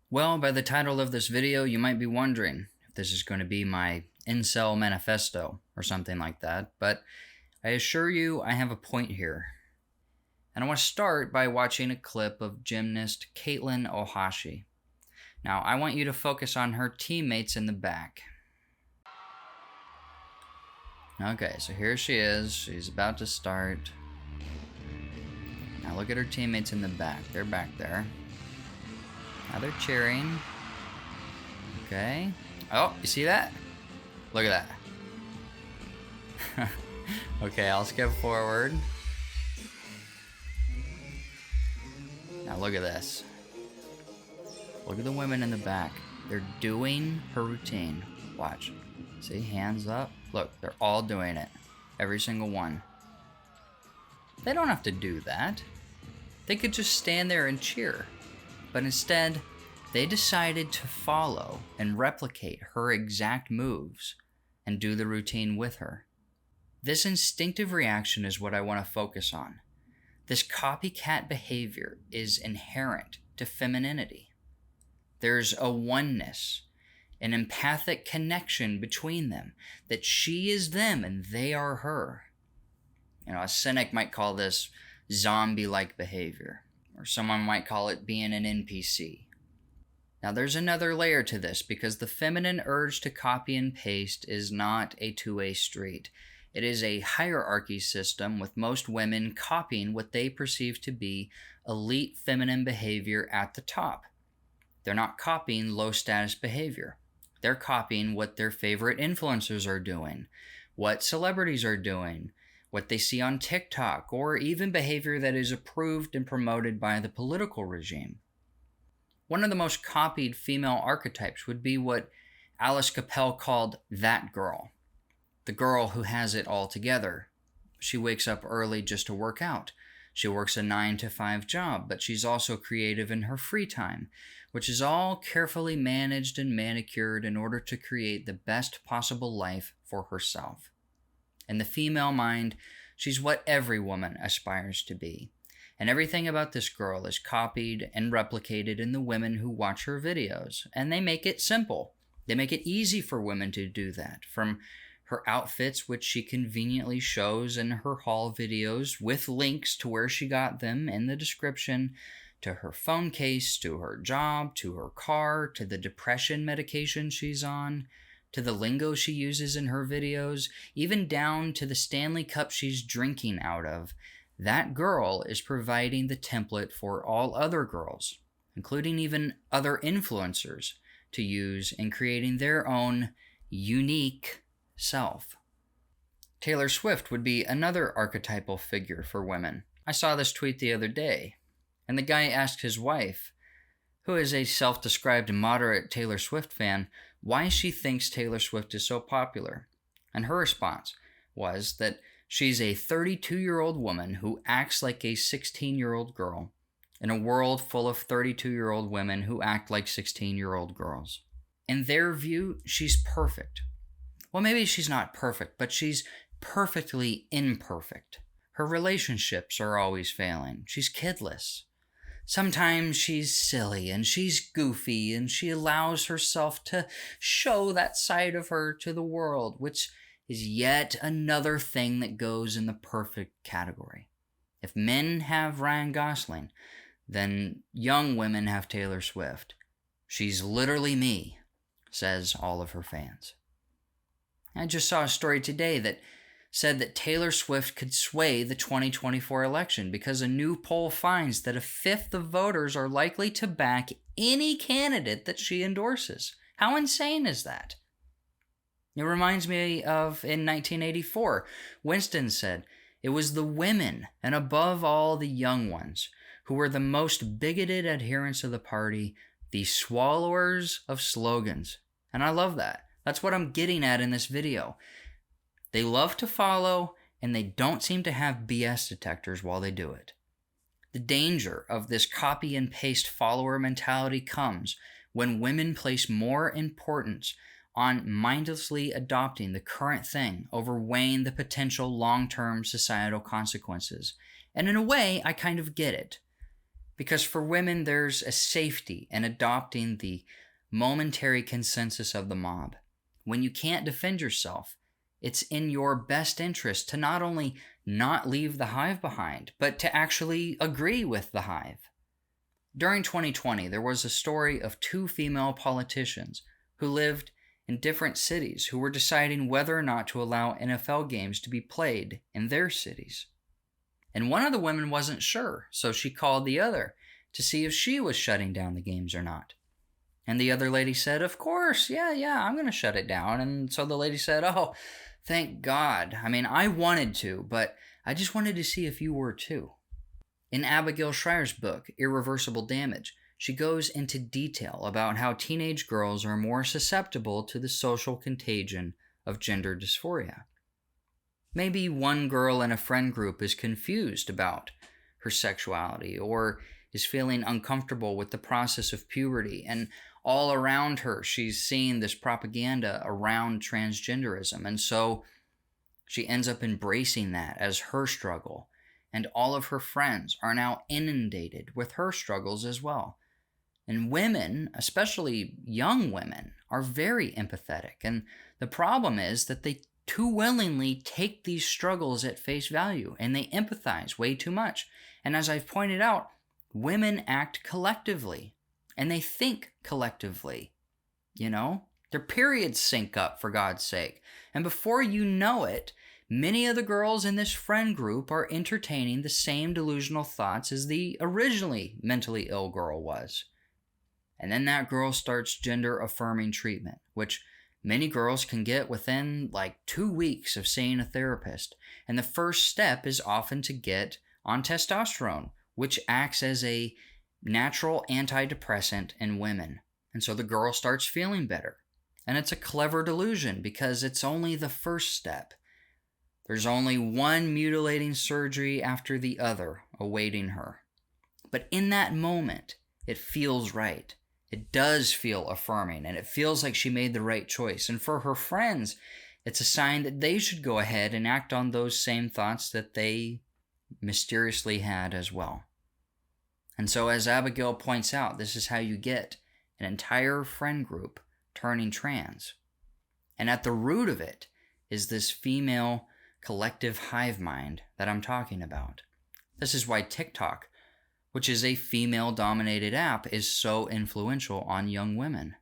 Well, by the title of this video, you might be wondering if this is going to be my incel manifesto or something like that, but I assure you I have a point here. And I want to start by watching a clip of gymnast Caitlin Ohashi. Now, I want you to focus on her teammates in the back. Okay, so here she is. She's about to start. Now look at her teammates in the back. They're back there. Now they're cheering. Okay. Oh, you see that? Look at that. Okay, I'll skip forward. Now look at this. Look at the women in the back. They're doing her routine. Watch. See, hands up. Look, they're all doing it. Every single one. They don't have to do that. They could just stand there and cheer. But instead, they decided to follow and replicate her exact moves and do the routine with her. This instinctive reaction is what I want to focus on. This copycat behavior is inherent to femininity. There's a oneness, an empathic connection between them, that she is them and they are her. You know, a cynic might call this zombie-like behavior, or someone might call it being an NPC. Now there's another layer to this, because the feminine urge to copy and paste is not a two-way street. It is a hierarchy system with most women copying what they perceive to be elite feminine behavior at the top. They're not copying low-status behavior. They're copying what their favorite influencers are doing, what celebrities are doing, what they see on TikTok, or even behavior that is approved and promoted by the political regime. One of the most copied female archetypes would be what Alice Capel called that girl. The girl who has it all together. She wakes up early just to work out. She works a 9-to-5 job, but she's also creative in her free time, which is all carefully managed and manicured in order to create the best possible life for herself. In the female mind, she's what every woman aspires to be. And everything about this girl is copied and replicated in the women who watch her videos. And they make it simple. They make it easy for women to do that. From her outfits, which she conveniently shows in her haul videos with links to where she got them in the description, to her phone case, to her job, to her car, to the depression medication she's on, to the lingo she uses in her videos, even down to the Stanley Cup she's drinking out of. That girl is providing the template for all other girls, including even other influencers, to use in creating their own unique self. Taylor Swift would be another archetypal figure for women. I saw this tweet the other day, and the guy asked his wife, who is a self-described moderate Taylor Swift fan, why she thinks Taylor Swift is so popular. And her response was that she's a 32-year-old woman who acts like a 16-year-old girl in a world full of 32-year-old women who act like 16-year-old girls. In their view, she's perfect. Well, maybe she's not perfect, but she's perfectly imperfect. Her relationships are always failing. She's kidless. Sometimes she's silly and she's goofy and she allows herself to show that side of her to the world, which is yet another thing that goes in the perfect category. If men have Ryan Gosling, then young women have Taylor Swift. She's literally me, says all of her fans. I just saw a story today that said that Taylor Swift could sway the 2024 election because a new poll finds that a fifth of voters are likely to back any candidate that she endorses. How insane is that? It reminds me of in 1984, Winston said, it was the women, and above all the young ones, who were the most bigoted adherents of the party, the swallowers of slogans. And I love that. That's what I'm getting at in this video. They love to follow, and they don't seem to have BS detectors while they do it. The danger of this copy and paste follower mentality comes when women place more importance on mindlessly adopting the current thing over weighing the potential long-term societal consequences. And in a way, I kind of get it. Because for women, there's a safety in adopting the momentary consensus of the mob. When you can't defend yourself, it's in your best interest to not only not leave the hive behind, but to actually agree with the hive. During 2020, there was a story of two female politicians who lived in different cities who were deciding whether or not to allow NFL games to be played in their cities. And one of the women wasn't sure, so she called the other to see if she was shutting down the games or not. And the other lady said, of course, yeah, I'm going to shut it down. And so the lady said, oh, thank God. I mean, I wanted to, but I just wanted to see if you were too. In Abigail Schreier's book, Irreversible Damage, she goes into detail about how teenage girls are more susceptible to the social contagion of gender dysphoria. Maybe one girl in a friend group is confused about her sexuality or is feeling uncomfortable with the process of puberty, and all around her she's seeing this propaganda around transgenderism, and so she ends up embracing that as her struggle, and all of her friends are now inundated with her struggles as well. And women, especially young women, are very empathetic, and the problem is that they too willingly take these struggles at face value, and they empathize way too much. And as I've pointed out, women act collectively, and they think collectively. Their periods sync up, for God's sake. And before you know it, many of the girls in this friend group are entertaining the same delusional thoughts as the originally mentally ill girl was. And then that girl starts gender-affirming treatment, which many girls can get within 2 weeks of seeing a therapist. And the first step is often to get on testosterone, which acts as a natural antidepressant in women. And so the girl starts feeling better. And it's a clever delusion because it's only the first step. There's only one mutilating surgery after the other awaiting her. But in that moment, it feels right. It does feel affirming, and it feels like she made the right choice. And for her friends, it's a sign that they should go ahead and act on those same thoughts that they mysteriously had as well. And so, as Abigail points out, this is how you get an entire friend group turning trans. And at the root of it is this female collective hive mind that I'm talking about. This is why TikTok, which is a female-dominated app, is so influential on young women.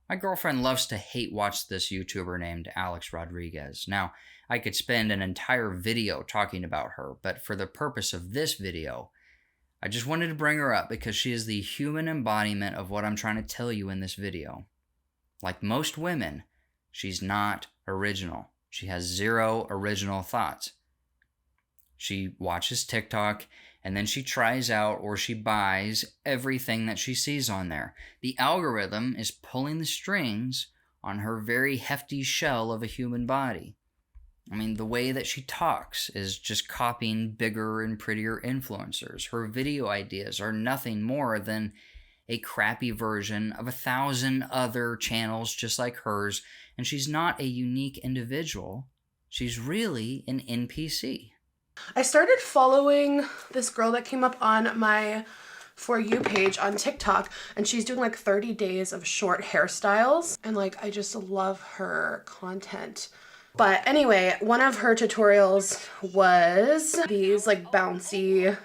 My girlfriend loves to hate watch this YouTuber named Alex Rodriguez. Now, I could spend an entire video talking about her, but for the purpose of this video, I just wanted to bring her up because she is the human embodiment of what I'm trying to tell you in this video. Like most women, she's not original. She has zero original thoughts. She watches TikTok, and then she tries out or she buys everything that she sees on there. The algorithm is pulling the strings on her very hefty shell of a human body. I mean, the way that she talks is just copying bigger and prettier influencers. Her video ideas are nothing more than a crappy version of 1,000 other channels just like hers, and she's not a unique individual. She's really an NPC. I started following this girl that came up on my For You page on TikTok, and she's doing 30 days of short hairstyles, and I just love her content. But anyway, one of her tutorials was these bouncy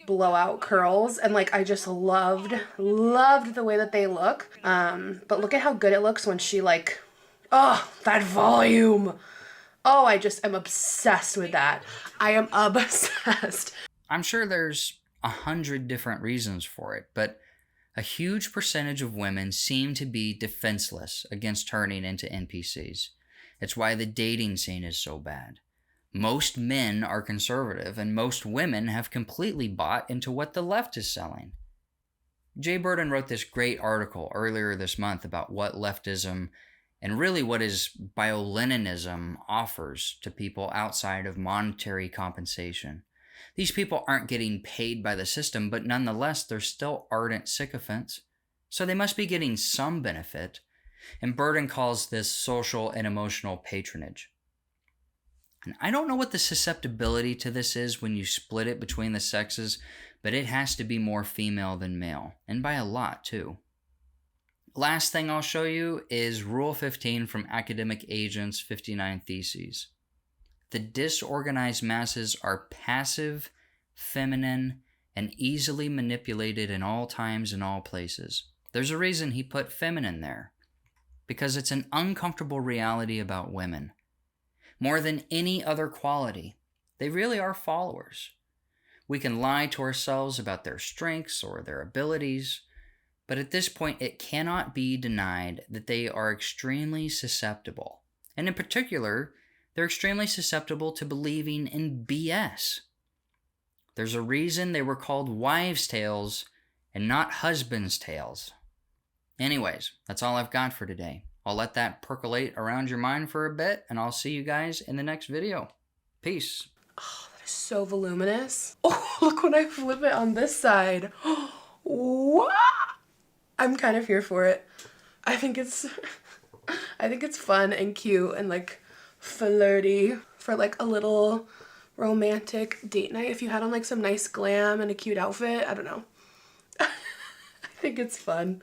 blowout curls, and I just loved the way that they look. But look at how good it looks when she oh, that volume. Oh, I just am obsessed with that. I am obsessed. I'm sure there's 100 different reasons for it, but a huge percentage of women seem to be defenseless against turning into NPCs. It's why the dating scene is so bad. Most men are conservative, and most women have completely bought into what the left is selling. Jay Burden wrote this great article earlier this month about what leftism and really what is bioleninism offers to people outside of monetary compensation. These people aren't getting paid by the system, but nonetheless, they're still ardent sycophants, so they must be getting some benefit. And Burden calls this social and emotional patronage. And I don't know what the susceptibility to this is when you split it between the sexes, but it has to be more female than male, and by a lot too. Last thing I'll show you is Rule 15 from Academic Agents 59 Theses. The disorganized masses are passive, feminine, and easily manipulated in all times and all places. There's a reason he put feminine there, because it's an uncomfortable reality about women. More than any other quality, they really are followers. We can lie to ourselves about their strengths or their abilities, but at this point it cannot be denied that they are extremely susceptible. And in particular, they're extremely susceptible to believing in BS. There's a reason they were called wives' tales and not husbands' tales. Anyways, that's all I've got for today. I'll let that percolate around your mind for a bit, and I'll see you guys in the next video. Peace. Oh, that is so voluminous. Oh, look when I flip it on this side. What? I'm kind of here for it. I think it's fun and cute and like flirty for like a little romantic date night. If you had on like some nice glam and a cute outfit, I don't know. I think it's fun.